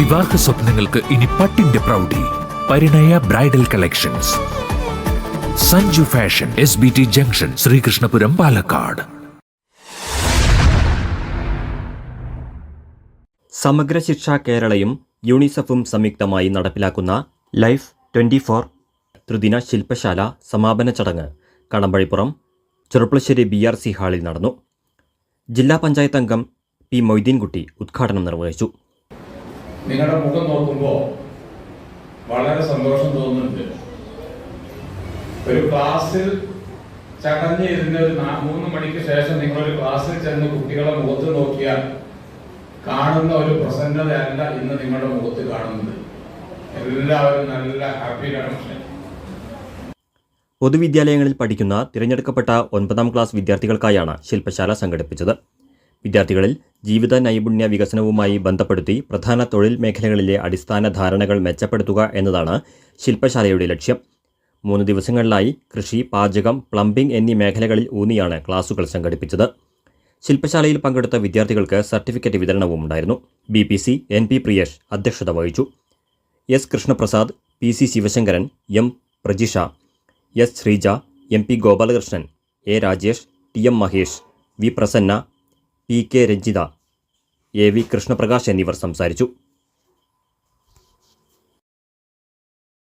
വിവാഹ സ്വപ്നങ്ങൾക്ക് ഇനി പട്ടിന്റെ പ്രൗഢി. Parinaya bridal collections. Sanju fashion, SBT junction, Sreekrishnapuram, Palakkad. Samagra Shiksha കേരളയും യൂണിസെഫും സംയുക്തമായി നടപ്പിലാക്കുന്ന ലൈഫ് 24 ത്രിദിന ശില്പശാല സമാപന ചടങ്ങ് കടമ്പഴിപ്പുറം ചെറുപ്പളശ്ശേരി BRC ഹാളിൽ നടന്നു. ജില്ലാ പഞ്ചായത്ത് അംഗം P. മൊയ്തീൻകുട്ടി ഉദ്ഘാടനം നിർവഹിച്ചു. നിങ്ങളുടെ മുഖം നോക്കുമ്പോൾ വളരെ സന്തോഷം തോന്നുന്നുണ്ട്. ഒരു ക്ലാസ്സിൽ ചടഞ്ഞിരുന്ന ഒരു 3 മണിക്ക് ശേഷം നിങ്ങളൊരു ക്ലാസ്സിൽ ചെന്ന് കുട്ടികളെ മുഖത്ത് നോക്കിയാൽ കാണുന്ന ഒരു പ്രസന്നതയല്ല ഇന്ന് നിങ്ങളുടെ മുഖത്ത് കാണുന്നത്. എല്ലാവരും നല്ല ഹാപ്പിയാണ്. പൊതുവിദ്യാലയങ്ങളിൽ പഠിക്കുന്ന തിരഞ്ഞെടുക്കപ്പെട്ട 9ാം ക്ലാസ് വിദ്യാർത്ഥികൾക്കായാണ് ശില്പശാല സംഘടിപ്പിച്ചത്. വിദ്യാർത്ഥികളിൽ ജീവിത നൈപുണ്യ വികസനവുമായി ബന്ധപ്പെടുത്തി പ്രധാന തൊഴിൽ മേഖലകളിലെ അടിസ്ഥാന ധാരണകൾ മെച്ചപ്പെടുത്തുക എന്നതാണ് ശില്പശാലയുടെ ലക്ഷ്യം. 3 ദിവസങ്ങളിലായി കൃഷി, പാചകം, പ്ലംബിംഗ് എന്നീ മേഖലകളിൽ ഊന്നിയാണ് ക്ലാസുകൾ സംഘടിപ്പിച്ചത്. ശില്പശാലയിൽ പങ്കെടുത്ത വിദ്യാർത്ഥികൾക്ക് സർട്ടിഫിക്കറ്റ് വിതരണവും ഉണ്ടായിരുന്നു. BPC NP പ്രിയേഷ് അധ്യക്ഷത വഹിച്ചു. S. Krishnaprasad, PC Sivasankaran, M. Prajisha, S. Sreeja, MP Gopalakrishnan, A. Rajesh, TM Mahesh, V. Prasanna, PK Ranjitha, AV Krishnaprakash എന്നിവർ സംസാരിച്ചു.